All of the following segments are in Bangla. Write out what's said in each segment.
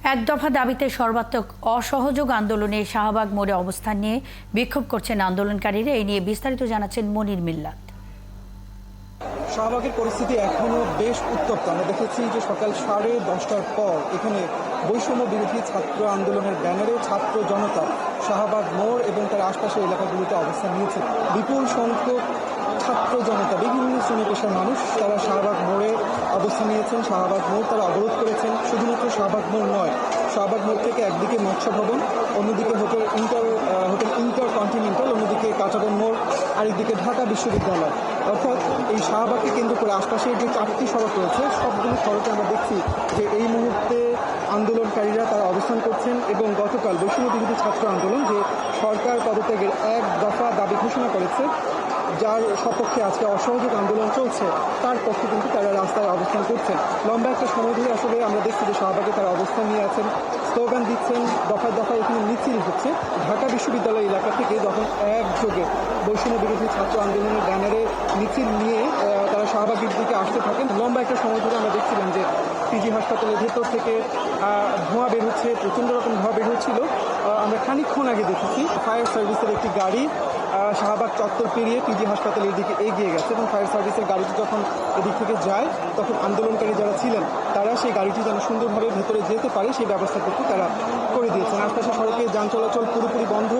এক দফা দাবিতে সর্বাত্মক অসহযোগ আন্দোলনে শাহবাগ মোড়ে অবস্থান নিয়ে বিক্ষোভ করছেন আন্দোলনকারীরা। এই নিয়ে বিস্তারিত জানাচ্ছেন মনির মিল্লাত। শাহবাগের পরিস্থিতি এখনো বেশ উত্তপ্ত। আমরা দেখেছি যে সকাল 10:30টার পর এখানে বৈষম্য বিরোধী ছাত্র আন্দোলনের ব্যানারে ছাত্র জনতা শাহবাগ মোড় এবং তার আশপাশের এলাকাগুলিতে অবস্থান নিয়েছে। বিপুল সংখ্যক ছাত্র জনতা, বিভিন্ন শ্রেণী পেশার মানুষ তারা শাহবাগ মোড়ে অবস্থান নিয়েছেন। শাহবাগ মোড় তারা অবরোধ করেছেন। শুধুমাত্র শাহবাগ মোড় নয়, শাহবাগ মোড় থেকে একদিকে মৎস্য ভবন, অন্যদিকে হোটেল ইন্টারকন্টিনেন্টাল, অন্যদিকে কাঁচাবন মোড়, আরেকদিকে ঢাকা বিশ্ববিদ্যালয়। অর্থাৎ এই শাহবাগকে কেন্দ্র করে আশপাশের যে 4টি সড়ক রয়েছে সবগুলো সড়কে আমরা দেখছি যে এই মুহূর্তে আন্দোলনকারীরা তারা অবস্থান করছেন। এবং গতকাল বৈষম্য বিরোধী ছাত্র আন্দোলন যে সরকার পদত্যাগের এক দফা দাবি ঘোষণা করেছে, যার সপক্ষে আজকে অসহযোগ আন্দোলন চলছে, তার পক্ষে কিন্তু তারা রাস্তায় অবস্থান করছেন। লম্বা একটা সময় ধরে আসলে আমরা দেখছি যে শাহবাগে তারা অবস্থান নিয়ে আছেন, স্লোগান দিচ্ছেন, দফায় দফায় এখানে মিছিল হচ্ছে। ঢাকা বিশ্ববিদ্যালয় এলাকা থেকে যখন একযোগে বৈষম্য বিরোধী ছাত্র আন্দোলনের ব্যানারে মিছিল নিয়ে তারা শাহবাগের দিকে আসতে থাকেন, লম্বা একটা সময় ধরে আমরা দেখছিলাম যে পিজি হাসপাতালের ভেতর থেকে ধোঁয়া বের হচ্ছে, প্রচণ্ড রকম ধোঁয়া বের হচ্ছিল। আমরা খানিকক্ষণ আগে দেখেছি ফায়ার সার্ভিসের একটি গাড়ি শাহবাগ চত্বর পেরিয়ে পিজি হাসপাতালের দিকে এগিয়ে গেছে এবং ফায়ার সার্ভিসের গাড়িটি যখন এদিক থেকে যায় তখন আন্দোলনকারী যারা ছিলেন তারা সেই গাড়িটি যেন সুন্দরভাবে ভেতরে যেতে পারে সেই ব্যবস্থা করতে তারা করে দিয়েছেন। আশপাশে সড়কে যান চলাচল পুরোপুরি বন্ধ।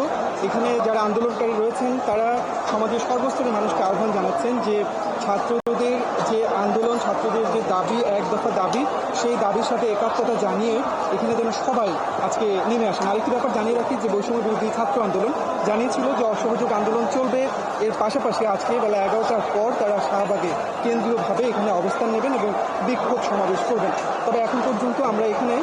এখানে যারা আন্দোলনকারী রয়েছেন তারা সমাজের সর্বস্তরের মানুষকে আহ্বান জানাচ্ছেন যে ছাত্রদের যে আন্দোলন, ছাত্রদের যে দাবি, এক দফা দাবি, সেই দাবির সাথে একাত্মতা জানিয়ে এখানে যেন সবাই আজকে নেমে আসেন। আরেকটি ব্যাপার জানিয়ে রাখি যে বৈষম্য বিরোধী ছাত্র আন্দোলন জানিয়েছিল যে অসহযোগ আন্দোলন চলবে। এর পাশাপাশি আজকে বেলা 11টার পর তারা শাহবাগে কেন্দ্রীয়ভাবে এখানে অবস্থান নেবেন এবং বিক্ষোভ সমাবেশ করবেন। তবে এখন পর্যন্ত আমরা এখানে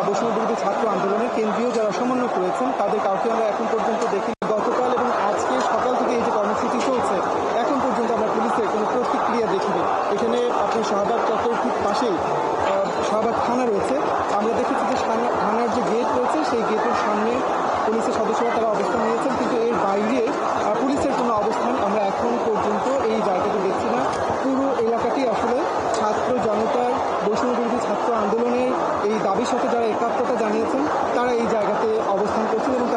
বৈষম্য বিরোধী ছাত্র আন্দোলনের কেন্দ্রীয় যারা সমন্বয় করেছেন তাদের কাউকে আমরা এখন পর্যন্ত দেখি। গতকাল এবং আজকে সকাল থেকে এই যে কর্মসূচি চলছে এখন পর্যন্ত আমরা পুলিশের কোনো প্রতিক্রিয়া দেখিনি। এখানে আপনার শাহবাগ চত্বর ঠিক পাশেই শাহবাগ থানা রয়েছে। আমরা দেখেছি যে থানার যে গেট রয়েছে সেই গেটের সামনে পুলিশের সদস্যরা তারা অবস্থান নিয়েছেন, কিন্তু এর বাইরে পুলিশের কোনো অবস্থান আমরা এখন পর্যন্ত এই জায়গাতে দেখছি না। পুরো এলাকাটি আসলে ছাত্র জনতার বৈষম্য বিরোধী ছাত্র আন্দোলনের এই দাবির সাথে যারা একাত্মতা জানিয়েছেন তারা এই জায়গাতে অবস্থান করছেন এবং